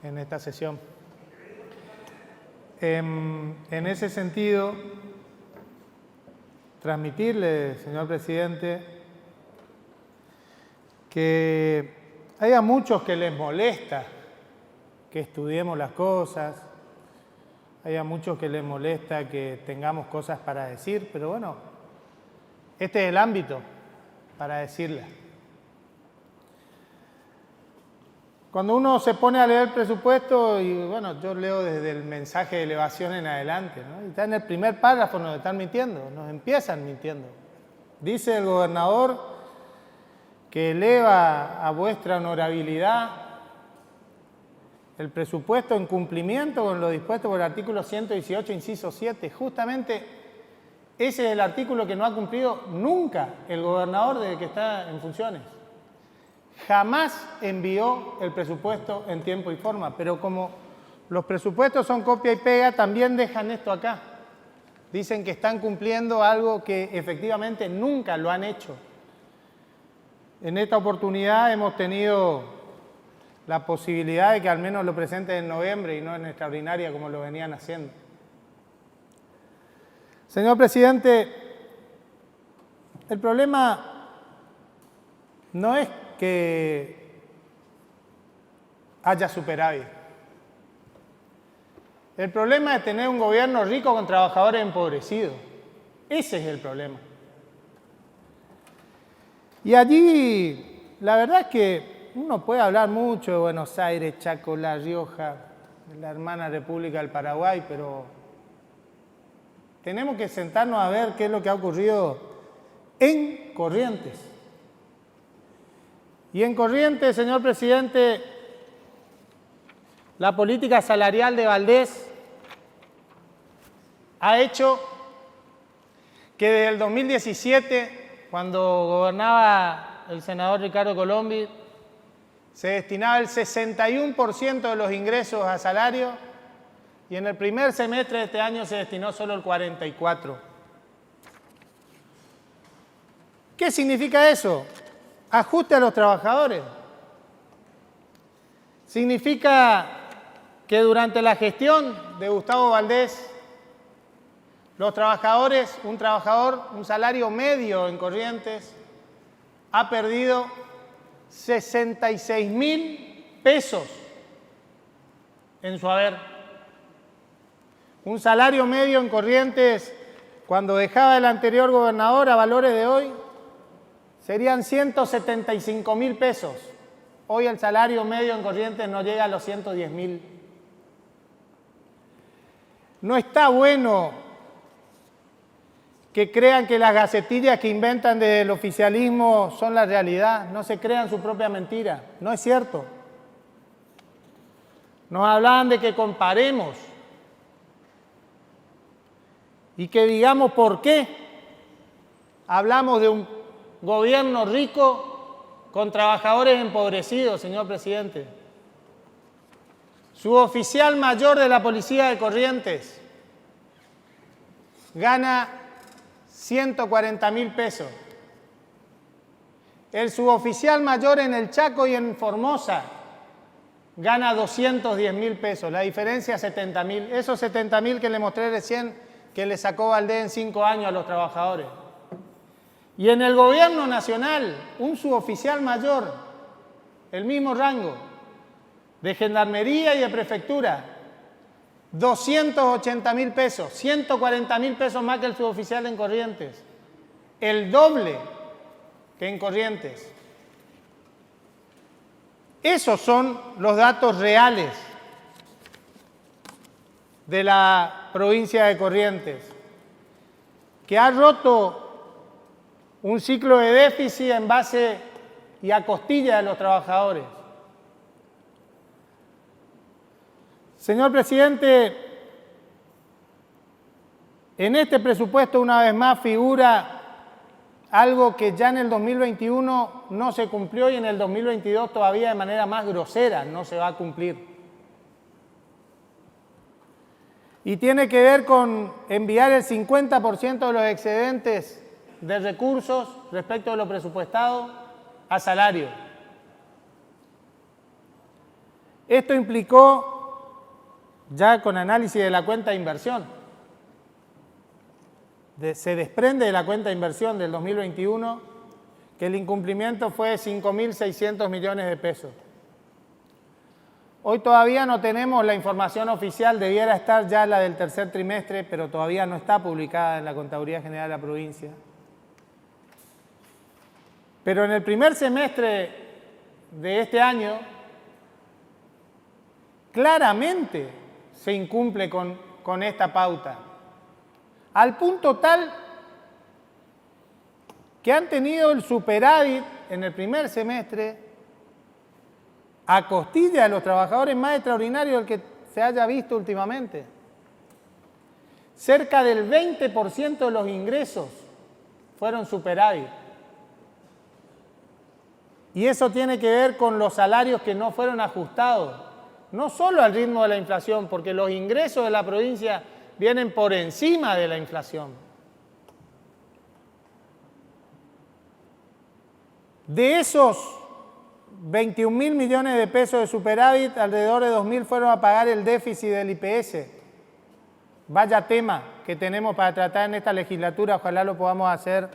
en esta sesión. En ese sentido, transmitirle, señor presidente, que hay a muchos que les molesta que estudiemos las cosas, hay a muchos que les molesta que tengamos cosas para decir, pero bueno, este es el ámbito para decirlas. Cuando uno se pone a leer el presupuesto, y bueno, yo leo desde el mensaje de elevación en adelante, ¿no? Y está en el primer párrafo, nos están mintiendo, nos empiezan mintiendo. Dice el gobernador que eleva a vuestra honorabilidad el presupuesto en cumplimiento con lo dispuesto por el artículo 118, inciso 7. Justamente ese es el artículo que no ha cumplido nunca el gobernador desde que está en funciones. Jamás envió el presupuesto en tiempo y forma, pero como los presupuestos son copia y pega, también dejan esto acá. Dicen que están cumpliendo algo que efectivamente nunca lo han hecho. En esta oportunidad hemos tenido la posibilidad de que al menos lo presenten en noviembre y no en extraordinaria como lo venían haciendo. Señor presidente, el problema no es que haya superávit. El problema es tener un gobierno rico con trabajadores empobrecidos. Ese es el problema. Y allí, la verdad es que uno puede hablar mucho de Buenos Aires, Chaco, La Rioja, la hermana República del Paraguay, pero tenemos que sentarnos a ver qué es lo que ha ocurrido en Corrientes. Y en Corrientes, señor presidente, la política salarial de Valdés ha hecho que desde el 2017, cuando gobernaba el senador Ricardo Colombi, se destinaba el 61% de los ingresos a salario y en el primer semestre de este año se destinó solo el 44%. ¿Qué significa eso? Ajuste a los trabajadores. Significa que durante la gestión de Gustavo Valdés, los trabajadores, un salario medio en Corrientes, ha perdido 66.000 pesos en su haber. Un salario medio en Corrientes, cuando dejaba el anterior gobernador a valores de hoy, serían 175.000 pesos. Hoy el salario medio en Corrientes no llega a los 110.000. No está bueno que crean que las gacetillas que inventan desde el oficialismo son la realidad. No se crean su propia mentira. No es cierto. Nos hablan de que comparemos y que digamos por qué hablamos de un gobierno rico con trabajadores empobrecidos, señor presidente. Su oficial mayor de la policía de Corrientes gana 140.000 pesos. El suboficial mayor en el Chaco y en Formosa gana 210.000 pesos. La diferencia es 70.000. Esos 70.000 que le mostré recién que le sacó Valdés en 5 años a los trabajadores. Y en el gobierno nacional, un suboficial mayor, el mismo rango, de gendarmería y de prefectura, 280.000 pesos, 140.000 pesos más que el suboficial en Corrientes, el doble que en Corrientes. Esos son los datos reales de la provincia de Corrientes, que ha roto un ciclo de déficit en base y a costilla de los trabajadores. Señor presidente, en este presupuesto una vez más figura algo que ya en el 2021 no se cumplió y en el 2022 todavía de manera más grosera no se va a cumplir. Y tiene que ver con enviar el 50% de los excedentes de recursos respecto de lo presupuestado a salario. Esto implicó, ya con análisis de la cuenta de inversión, se desprende de la cuenta de inversión del 2021 que el incumplimiento fue de 5.600 millones de pesos. Hoy todavía no tenemos la información oficial, debiera estar ya la del tercer trimestre, pero todavía no está publicada en la Contaduría General de la provincia. Pero en el primer semestre de este año, claramente se incumple con esta pauta, al punto tal que han tenido el superávit en el primer semestre a costilla de los trabajadores más extraordinarios del que se haya visto últimamente. Cerca del 20% de los ingresos fueron superávit. Y eso tiene que ver con los salarios que no fueron ajustados, no solo al ritmo de la inflación, porque los ingresos de la provincia vienen por encima de la inflación. De esos 21.000 millones de pesos de superávit, alrededor de 2.000 fueron a pagar el déficit del IPS. Vaya tema que tenemos para tratar en esta legislatura, ojalá lo podamos hacer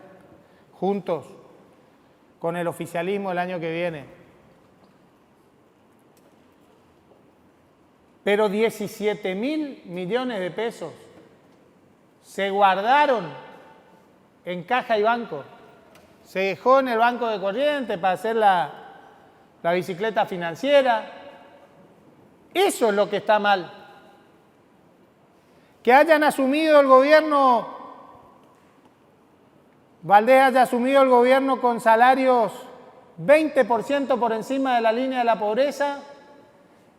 juntos con el oficialismo el año que viene. Pero 17.000 millones de pesos se guardaron en caja y banco. Se dejó en el banco de corriente para hacer la bicicleta financiera. Eso es lo que está mal. Que hayan asumido el gobierno, Valdés haya asumido el gobierno con salarios 20% por encima de la línea de la pobreza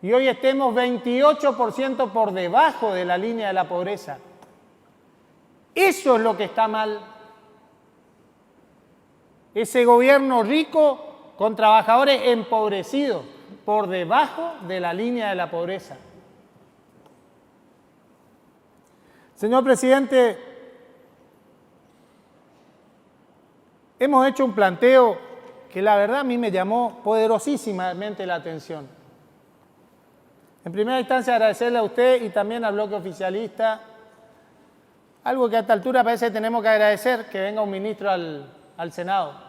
y hoy estemos 28% por debajo de la línea de la pobreza. Eso es lo que está mal. Ese gobierno rico con trabajadores empobrecidos por debajo de la línea de la pobreza. Señor presidente, hemos hecho un planteo que la verdad a mí me llamó poderosísimamente la atención. En primera instancia agradecerle a usted y también al bloque oficialista, algo que a esta altura parece que tenemos que agradecer, que venga un ministro al Senado.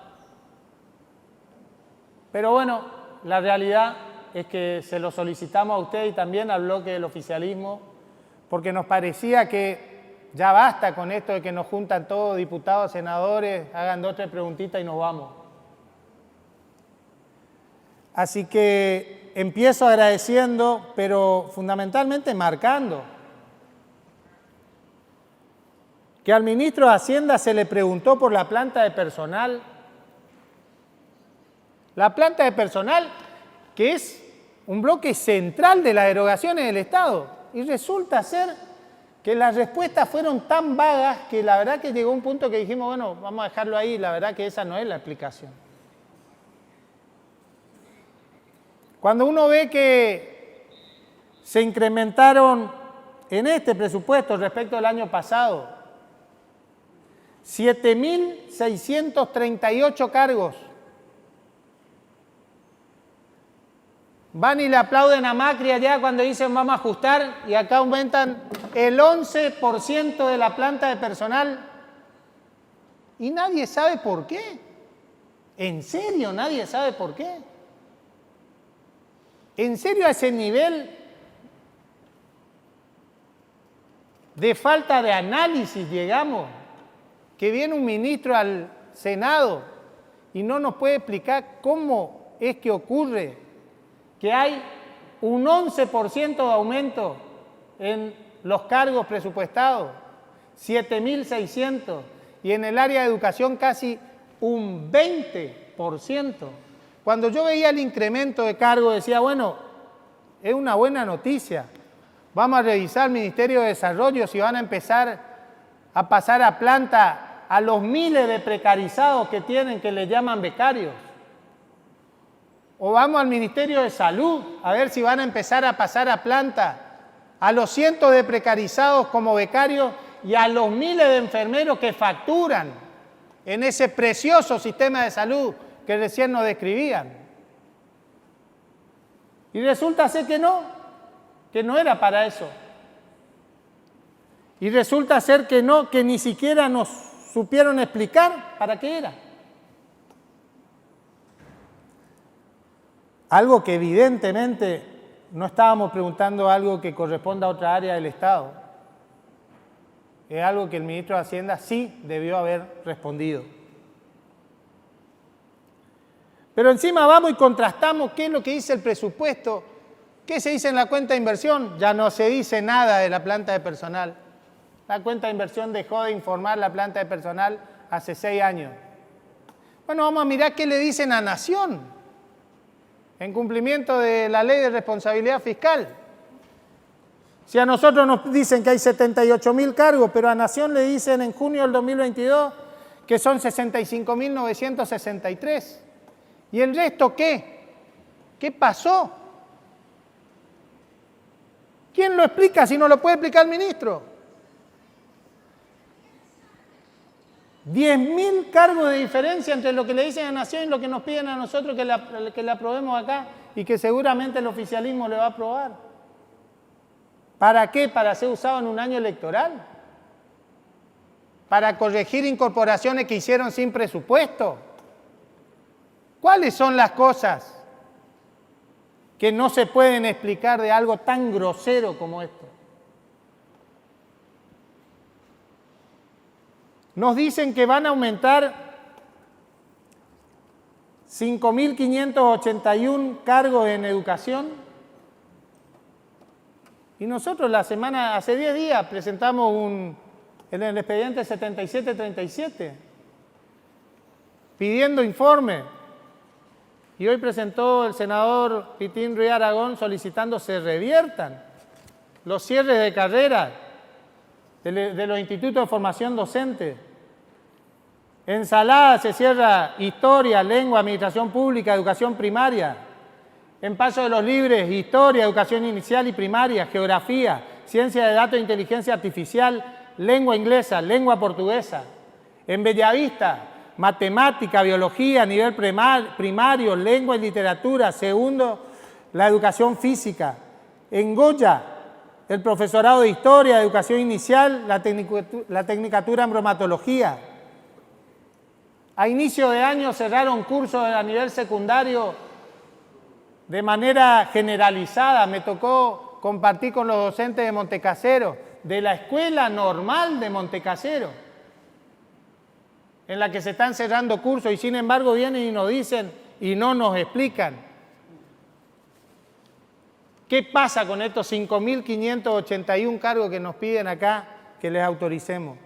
Pero bueno, la realidad es que se lo solicitamos a usted y también al bloque del oficialismo, porque nos parecía que ya basta con esto de que nos juntan todos diputados, senadores, hagan 2 o 3 preguntitas y nos vamos. Así que empiezo agradeciendo, pero fundamentalmente marcando que al ministro de Hacienda se le preguntó por la planta de personal. La planta de personal, que es un bloque central de las erogaciones del Estado. Y resulta ser que las respuestas fueron tan vagas que la verdad que llegó un punto que dijimos, bueno, vamos a dejarlo ahí, la verdad que esa no es la explicación. Cuando uno ve que se incrementaron en este presupuesto respecto al año pasado 7.638 cargos, van y le aplauden a Macri allá cuando dicen vamos a ajustar y acá aumentan el 11% de la planta de personal y nadie sabe por qué. ¿En serio nadie sabe por qué? ¿En serio a ese nivel de falta de análisis llegamos? Que viene un ministro al Senado y no nos puede explicar cómo es que ocurre que hay un 11% de aumento en los cargos presupuestados, 7.600, y en el área de educación casi un 20%. Cuando yo veía el incremento de cargos decía, bueno, es una buena noticia. Vamos a revisar el Ministerio de Desarrollo si van a empezar a pasar a planta a los miles de precarizados que tienen, que le llaman becarios. O vamos al Ministerio de Salud a ver si van a empezar a pasar a planta a los cientos de precarizados como becarios y a los miles de enfermeros que facturan en ese precioso sistema de salud que recién nos describían. Y resulta ser que no era para eso. Y resulta ser que no, que ni siquiera nos supieron explicar para qué era. Algo que evidentemente no estábamos preguntando algo que corresponda a otra área del Estado. Es algo que el ministro de Hacienda sí debió haber respondido. Pero encima vamos y contrastamos qué es lo que dice el presupuesto, qué se dice en la cuenta de inversión. Ya no se dice nada de la planta de personal. La cuenta de inversión dejó de informar la planta de personal hace 6 años. Bueno, vamos a mirar qué le dicen a Nación en cumplimiento de la ley de responsabilidad fiscal. Si a nosotros nos dicen que hay 78.000 cargos, pero a Nación le dicen en junio del 2022 que son 65.963. ¿Y el resto qué? ¿Qué pasó? ¿Quién lo explica si no lo puede explicar el ministro? 10.000 cargos de diferencia entre lo que le dicen a Nación y lo que nos piden a nosotros que la aprobemos acá y que seguramente el oficialismo le va a aprobar. ¿Para qué? ¿Para ser usado en un año electoral? ¿Para corregir incorporaciones que hicieron sin presupuesto? ¿Cuáles son las cosas que no se pueden explicar de algo tan grosero como esto? Nos dicen que van a aumentar 5.581 cargos en educación. Y nosotros hace 10 días presentamos en el expediente 7737, pidiendo informe. Y hoy presentó el senador Pitín Ruiz Aragón solicitando se reviertan los cierres de carreras de los institutos de formación docente. En Salada se cierra Historia, Lengua, Administración Pública, Educación Primaria. En Paso de los Libres, Historia, Educación Inicial y Primaria, Geografía, Ciencia de Datos e Inteligencia Artificial, Lengua Inglesa, Lengua Portuguesa. En Bellavista, Matemática, Biología, nivel primario, Lengua y Literatura. Segundo, la Educación Física. En Goya, el Profesorado de Historia, Educación Inicial, la Tecnicatura en Bromatología. A inicio de año cerraron cursos a nivel secundario de manera generalizada. Me tocó compartir con los docentes de Montecasero, de la Escuela Normal de Montecasero, en la que se están cerrando cursos y sin embargo vienen y nos dicen y no nos explican. ¿Qué pasa con estos 5.581 cargos que nos piden acá que les autoricemos?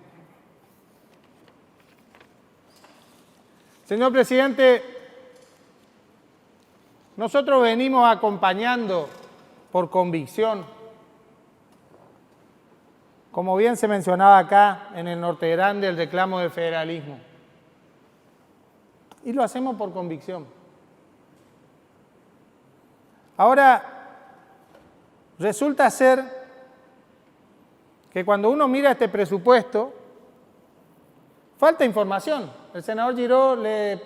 Señor presidente, nosotros venimos acompañando por convicción, como bien se mencionaba acá en el Norte Grande, el reclamo del federalismo. Y lo hacemos por convicción. Ahora, resulta ser que cuando uno mira este presupuesto, falta información. El senador Giró le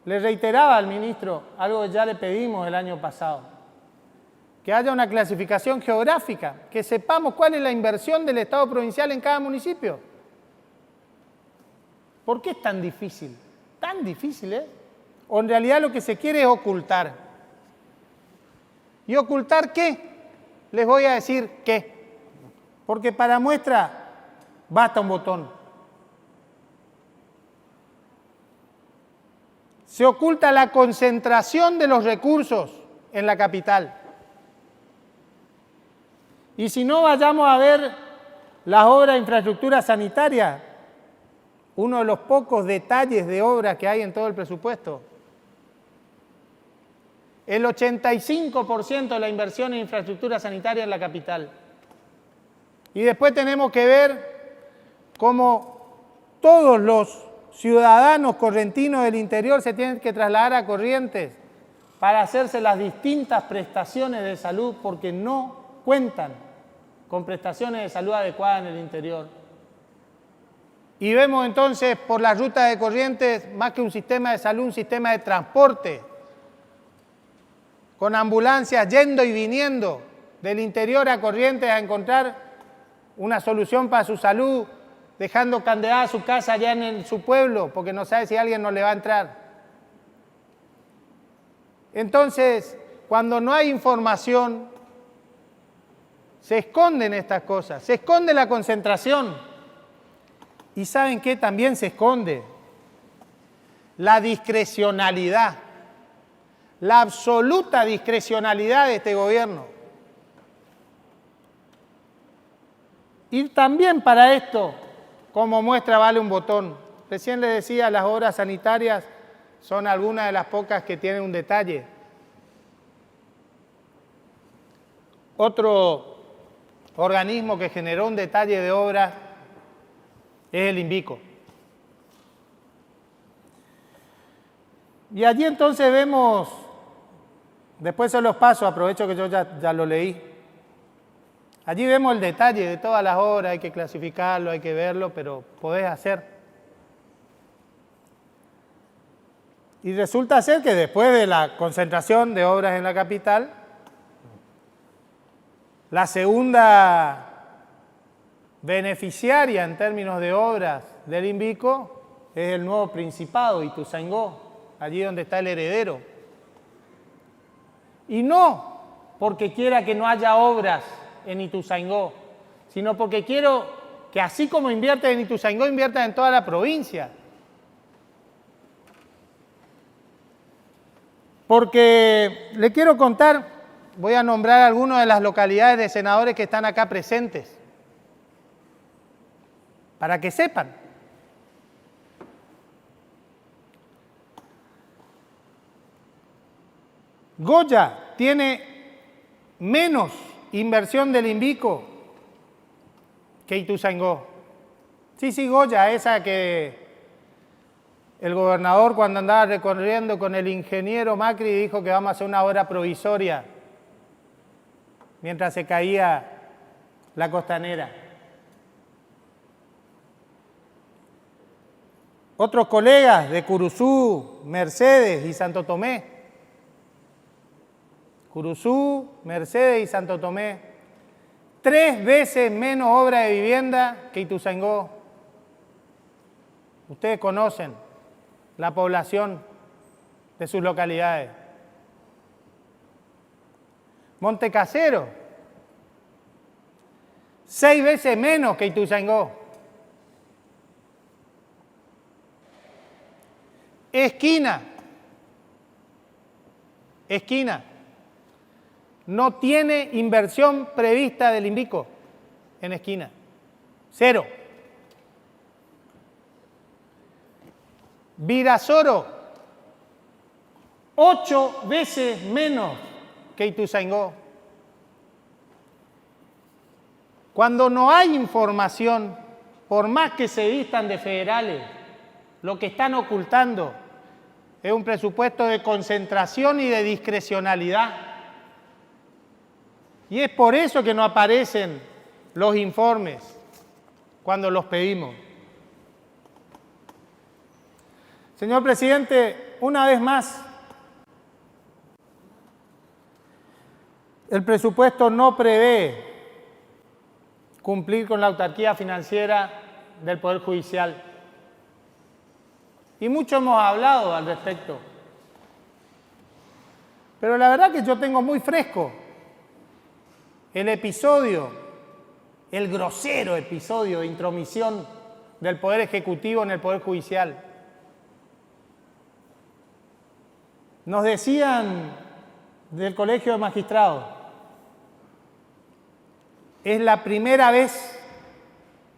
reiteraba al ministro algo que ya le pedimos el año pasado, que haya una clasificación geográfica, que sepamos cuál es la inversión del Estado provincial en cada municipio. ¿Por qué es tan difícil? Tan difícil, ¿eh? O en realidad lo que se quiere es ocultar. ¿Y ocultar qué? Les voy a decir qué. Porque para muestra basta un botón. Se oculta la concentración de los recursos en la capital. Y si no, vayamos a ver las obras de infraestructura sanitaria, uno de los pocos detalles de obras que hay en todo el presupuesto. El 85% de la inversión en infraestructura sanitaria en la capital. Y después tenemos que ver cómo todos los ciudadanos correntinos del interior se tienen que trasladar a Corrientes para hacerse las distintas prestaciones de salud porque no cuentan con prestaciones de salud adecuadas en el interior. Y vemos entonces por la ruta de Corrientes, más que un sistema de salud, un sistema de transporte con ambulancias yendo y viniendo del interior a Corrientes a encontrar una solución para su salud, dejando candelada su casa allá en su pueblo, porque no sabe si alguien no le va a entrar. Entonces, cuando no hay información, se esconden estas cosas, se esconde la concentración. ¿Y saben qué? También se esconde la discrecionalidad, la absoluta discrecionalidad de este gobierno. Y también para esto, como muestra vale un botón. Recién les decía, las obras sanitarias son algunas de las pocas que tienen un detalle. Otro organismo que generó un detalle de obras es el INVICO. Y allí entonces vemos, después se los paso, aprovecho que yo ya lo leí. Allí vemos el detalle de todas las obras, hay que clasificarlo, hay que verlo, pero podés hacer. Y resulta ser que después de la concentración de obras en la capital, la segunda beneficiaria en términos de obras del INVICO es el nuevo Principado, Ituzaingó, allí donde está el heredero. Y no porque quiera que no haya obras en Ituzaingó, sino porque quiero que así como inviertan en Ituzaingó, inviertan en toda la provincia. Porque le quiero contar, voy a nombrar algunas de las localidades de senadores que están acá presentes, para que sepan. Goya tiene menos inversión del INVICO que Ituzaingó. Sí, Goya, esa que el gobernador cuando andaba recorriendo con el ingeniero Macri dijo que vamos a hacer una obra provisoria mientras se caía la costanera. Otros colegas de Curuzú, Mercedes y Santo Tomé. Curuzú, Mercedes y Santo Tomé. 3 veces menos obra de vivienda que Ituzaingó. Ustedes conocen la población de sus localidades. Montecasero, 6 veces menos que Ituzaingó. Esquina, no tiene inversión prevista del INVICO en Esquina, 0. Virasoro, 8 veces menos que Ituzaingó. Cuando no hay información, por más que se vistan de federales, lo que están ocultando es un presupuesto de concentración y de discrecionalidad. Y es por eso que no aparecen los informes cuando los pedimos. Señor presidente, una vez más, el presupuesto no prevé cumplir con la autarquía financiera del Poder Judicial. Y mucho hemos hablado al respecto. Pero la verdad que yo tengo muy fresco el episodio, el grosero episodio de intromisión del Poder Ejecutivo en el Poder Judicial. Nos decían del Colegio de Magistrados, es la primera vez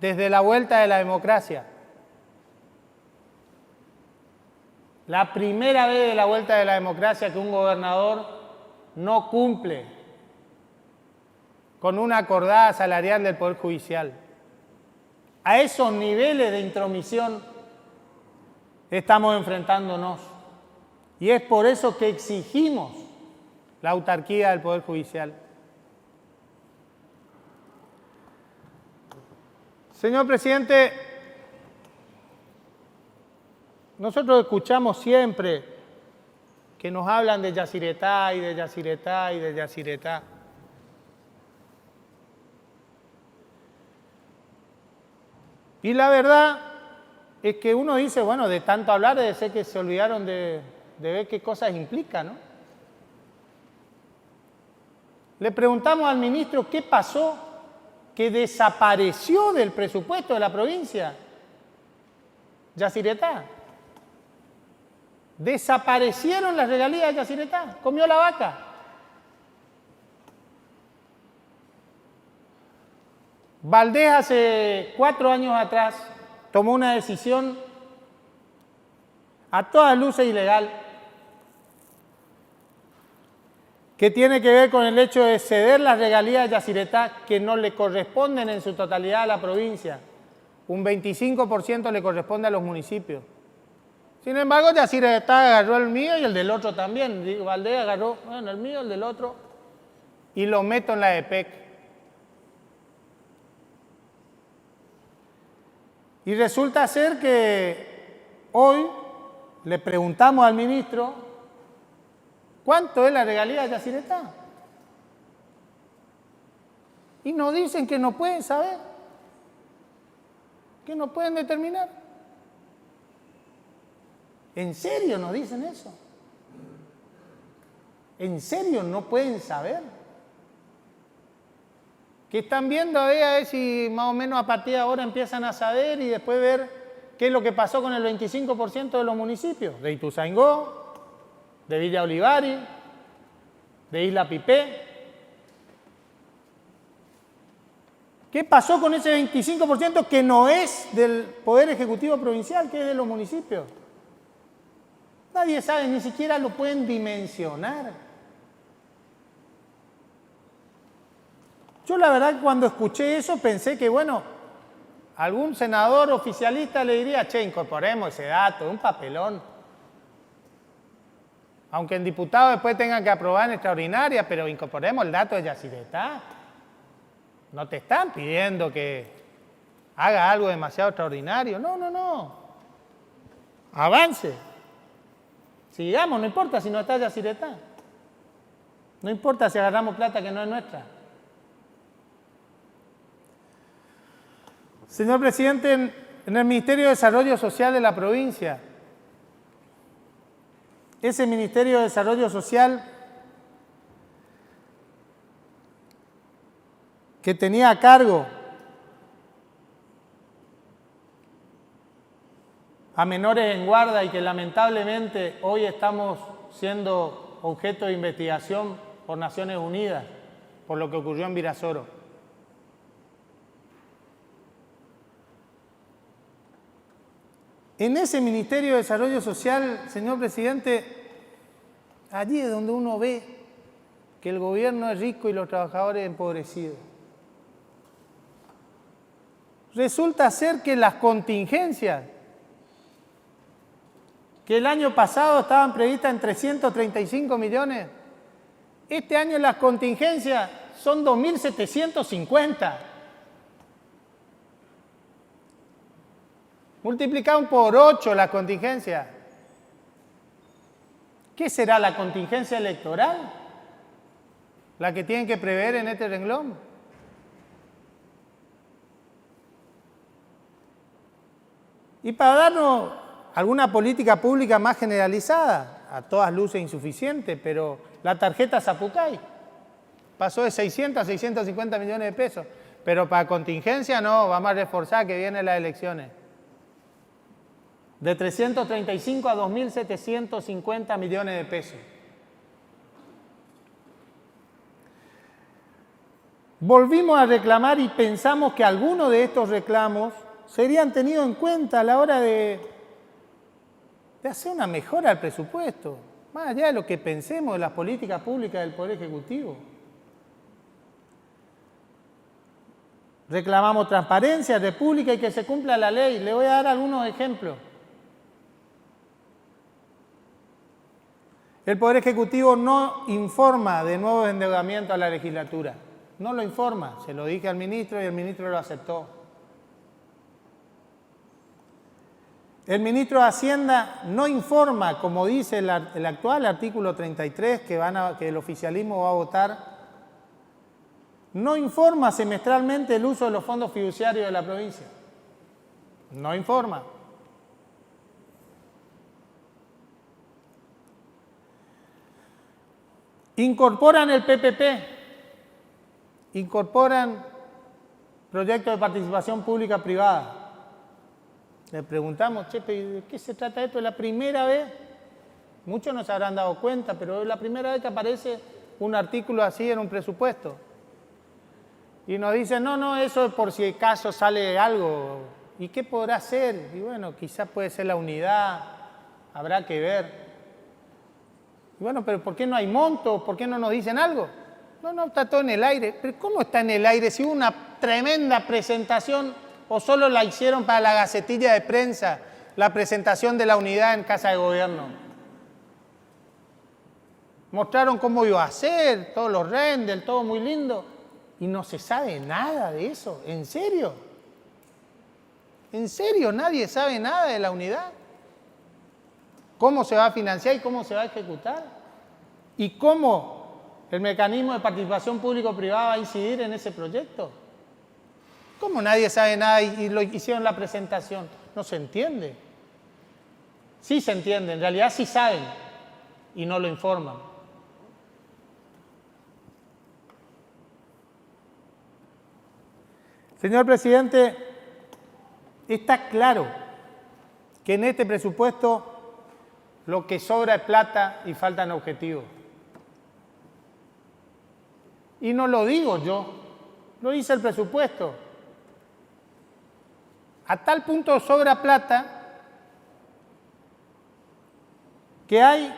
desde la vuelta de la democracia, la primera vez de la vuelta de la democracia que un gobernador no cumple con una acordada salarial del Poder Judicial. A esos niveles de intromisión estamos enfrentándonos. Y es por eso que exigimos la autarquía del Poder Judicial. Señor presidente, nosotros escuchamos siempre que nos hablan de Yacyretá y de Yacyretá y de Yacyretá. Y la verdad es que uno dice, bueno, de tanto hablar debe ser que se olvidaron de ver qué cosas implica, ¿no? Le preguntamos al ministro qué pasó, que desapareció del presupuesto de la provincia Yacyretá. Desaparecieron las regalías de Yacyretá, comió la vaca. Valdés hace 4 años atrás tomó una decisión a todas luces ilegal, que tiene que ver con el hecho de ceder las regalías de Yacyretá que no le corresponden en su totalidad a la provincia. Un 25% le corresponde a los municipios. Sin embargo, Yacyretá agarró el mío y el del otro también. Valdés agarró, bueno, el mío, el del otro, y lo meto en la EPEC. Y resulta ser que hoy le preguntamos al ministro cuánto es la regalía de Yacyretá. Y nos dicen que no pueden saber, que no pueden determinar. ¿En serio nos dicen eso? ¿En serio no pueden saber? Que están viendo a ver si más o menos a partir de ahora empiezan a saber y después ver qué es lo que pasó con el 25% de los municipios, de Ituzaingó, de Villa Olivari, de Isla Pipé. ¿Qué pasó con ese 25% que no es del Poder Ejecutivo Provincial, que es de los municipios? Nadie sabe, ni siquiera lo pueden dimensionar. Yo la verdad cuando escuché eso pensé que, bueno, algún senador oficialista le diría, che, incorporemos ese dato, es un papelón. Aunque en diputados después tengan que aprobar en extraordinaria, pero incorporemos el dato de Yacyretá. No te están pidiendo que haga algo demasiado extraordinario. No, no, no. Avance. Sigamos, no importa si no está Yacyretá. No importa si agarramos plata que no es nuestra. Señor presidente, en el Ministerio de Desarrollo Social de la provincia, ese Ministerio de Desarrollo Social que tenía a cargo a menores en guarda y que lamentablemente hoy estamos siendo objeto de investigación por Naciones Unidas por lo que ocurrió en Virasoro. En ese Ministerio de Desarrollo Social, señor presidente, allí es donde uno ve que el gobierno es rico y los trabajadores empobrecidos. Resulta ser que las contingencias que el año pasado estaban previstas en 335 millones, este año las contingencias son 2.750. Multiplicaron por 8 la contingencia. ¿Qué será la contingencia electoral? ¿La que tienen que prever en este renglón? Y para darnos alguna política pública más generalizada, a todas luces insuficiente, pero la tarjeta Zapucay pasó de 600 a 650 millones de pesos. Pero para contingencia no, vamos a reforzar que vienen las elecciones. De 335 a 2.750 millones de pesos. Volvimos a reclamar y pensamos que algunos de estos reclamos serían tenidos en cuenta a la hora de hacer una mejora al presupuesto, más allá de lo que pensemos de las políticas públicas del Poder Ejecutivo. Reclamamos transparencia, república y que se cumpla la ley. Le voy a dar algunos ejemplos. El Poder Ejecutivo no informa de nuevos endeudamientos a la legislatura. No lo informa. Se lo dije al ministro y el ministro lo aceptó. El ministro de Hacienda no informa, como dice el actual artículo 33 que el oficialismo va a votar, no informa semestralmente el uso de los fondos fiduciarios de la provincia. No informa. Incorporan el PPP, incorporan proyectos de participación pública-privada. Le preguntamos, che, ¿de qué se trata esto? Es la primera vez, muchos no se habrán dado cuenta, pero es la primera vez que aparece un artículo así en un presupuesto. Y nos dicen, no, eso es por si acaso sale algo. ¿Y qué podrá ser? Y bueno, quizás puede ser la unidad, habrá que ver. Y bueno, pero ¿por qué no hay monto? ¿Por qué no nos dicen algo? No, está todo en el aire. ¿Pero cómo está en el aire si hubo una tremenda presentación o solo la hicieron para la gacetilla de prensa, la presentación de la unidad en Casa de Gobierno? Mostraron cómo iba a ser, todos los renders, todo muy lindo, y no se sabe nada de eso. ¿En serio? ¿En serio nadie sabe nada de la unidad? ¿Cómo se va a financiar y cómo se va a ejecutar? ¿Y cómo el mecanismo de participación público-privada va a incidir en ese proyecto? ¿Cómo nadie sabe nada y lo hicieron la presentación? No se entiende. Sí se entiende, en realidad sí saben y no lo informan. Señor presidente, está claro que en este presupuesto lo que sobra es plata y faltan objetivos. Y no lo digo yo, lo dice el presupuesto. A tal punto sobra plata que hay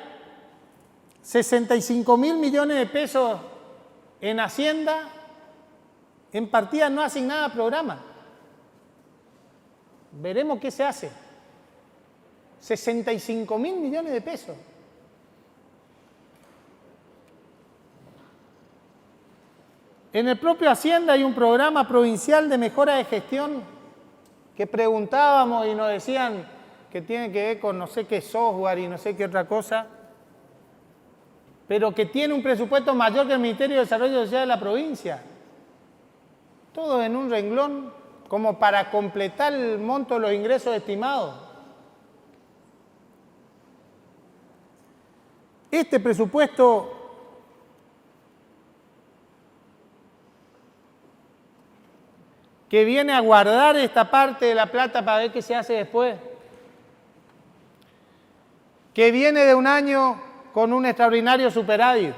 65.000 millones de pesos en Hacienda en partidas no asignadas a programa. Veremos qué se hace. 65.000 millones de pesos. En el propio Hacienda hay un programa provincial de mejora de gestión que preguntábamos y nos decían que tiene que ver con no sé qué software y no sé qué otra cosa, pero que tiene un presupuesto mayor que el Ministerio de Desarrollo Social de la provincia. Todo en un renglón como para completar el monto de los ingresos estimados. Este presupuesto que viene a guardar esta parte de la plata para ver qué se hace después, que viene de un año con un extraordinario superávit.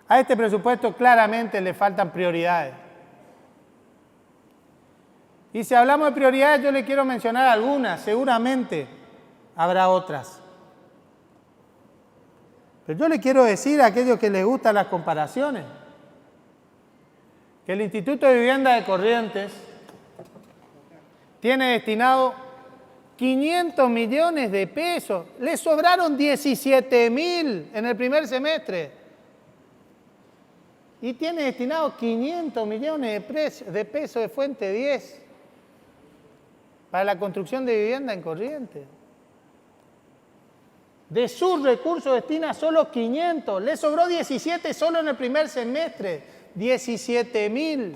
A este presupuesto claramente le faltan prioridades. Y si hablamos de prioridades, yo le quiero mencionar algunas, seguramente habrá otras. Pero yo le quiero decir a aquellos que les gustan las comparaciones, que el Instituto de Vivienda de Corrientes tiene destinado 500 millones de pesos. Le sobraron 17.000 en el primer semestre. Y tiene destinado 500 millones de pesos de Fuente 10 para la construcción de vivienda en Corrientes. De sus recursos destina solo 500. Le sobró 17 solo en el primer semestre. 17.000.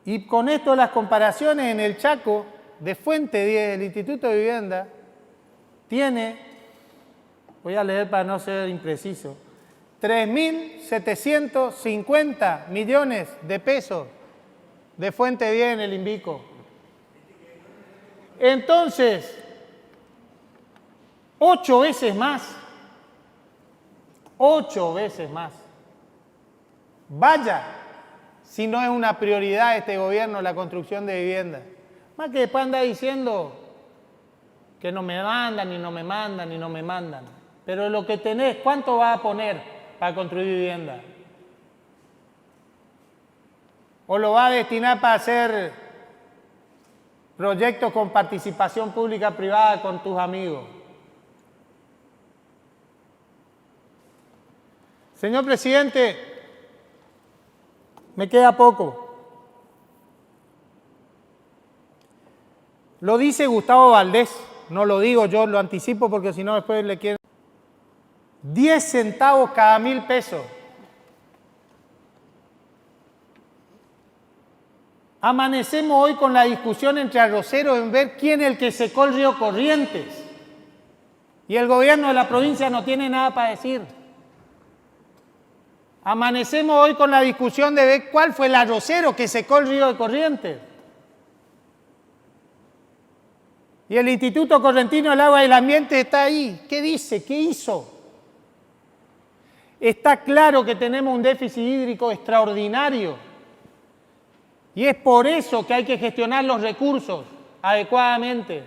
Y con esto las comparaciones en el Chaco de Fuente 10, el Instituto de Vivienda, tiene, voy a leer para no ser impreciso, 3.750 millones de pesos de Fuente 10 en el Invico. Entonces, 8 veces más. 8 veces más. Vaya, si no es una prioridad de este gobierno la construcción de viviendas. Más que después anda diciendo que no me mandan, y no me mandan, y no me mandan. Pero lo que tenés, ¿cuánto vas a poner para construir vivienda? ¿O lo vas a destinar para hacer proyectos con participación pública-privada con tus amigos? Señor presidente, me queda poco. Lo dice Gustavo Valdés, no lo digo yo, lo anticipo porque si no después le quieren... 10 centavos cada 1.000 pesos. Amanecemos hoy con la discusión entre arroceros en ver quién es el que secó el río Corrientes. Y el gobierno de la provincia no tiene nada para decir. Amanecemos hoy con la discusión de ver cuál fue el arrocero que secó el río de Corrientes. Y el Instituto Correntino del Agua y el Ambiente está ahí. ¿Qué dice? ¿Qué hizo? Está claro que tenemos un déficit hídrico extraordinario. Y es por eso que hay que gestionar los recursos adecuadamente.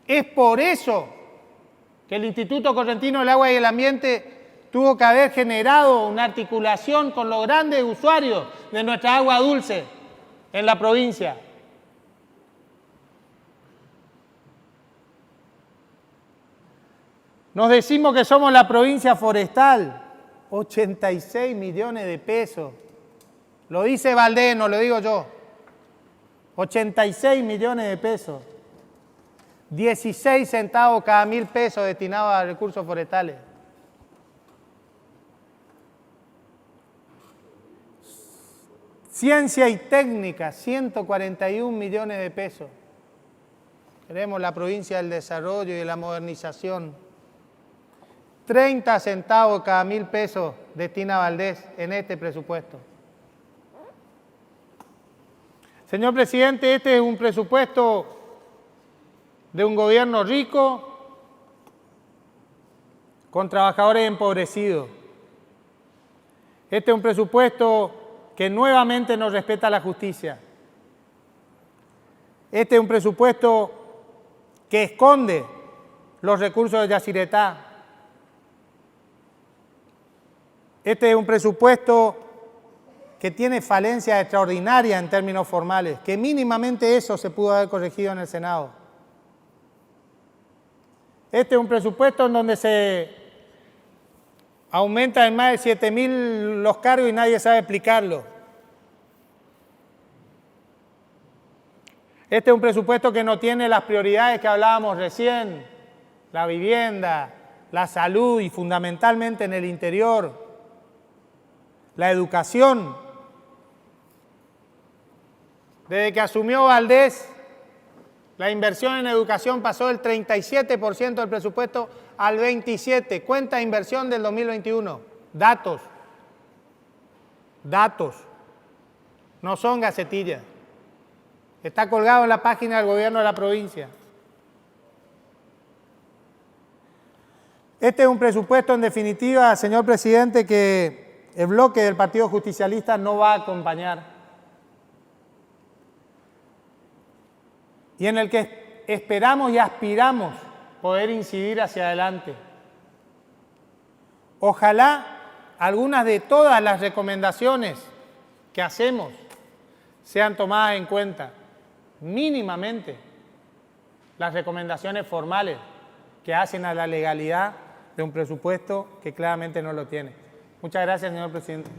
Es por eso que el Instituto Correntino del Agua y el Ambiente tuvo que haber generado una articulación con los grandes usuarios de nuestra agua dulce en la provincia. Nos decimos que somos la provincia forestal, 86 millones de pesos. Lo dice Valdés, no lo digo yo. 86 millones de pesos. 16 centavos cada 1.000 pesos destinados a recursos forestales. Ciencia y técnica, 141 millones de pesos. Queremos la provincia del desarrollo y de la modernización. 30 centavos cada 1.000 pesos destina Valdés en este presupuesto. Señor presidente, este es un presupuesto de un gobierno rico con trabajadores empobrecidos. Este es un presupuesto que nuevamente no respeta la justicia. Este es un presupuesto que esconde los recursos de Yacyretá. Este es un presupuesto que tiene falencias extraordinarias en términos formales, que mínimamente eso se pudo haber corregido en el Senado. Este es un presupuesto en donde se aumenta en más de 7.000 los cargos y nadie sabe explicarlo. Este es un presupuesto que no tiene las prioridades que hablábamos recién, la vivienda, la salud y fundamentalmente en el interior, la educación. Desde que asumió Valdés, la inversión en educación pasó del 37% del presupuesto al 27%. Cuenta de inversión del 2021. Datos. Datos. No son gacetillas. Está colgado en la página del gobierno de la provincia. Este es un presupuesto, en definitiva, señor presidente, que el bloque del Partido Justicialista no va a acompañar. Y en el que esperamos y aspiramos poder incidir hacia adelante. Ojalá algunas de todas las recomendaciones que hacemos sean tomadas en cuenta, mínimamente las recomendaciones formales que hacen a la legalidad de un presupuesto que claramente no lo tiene. Muchas gracias, señor presidente.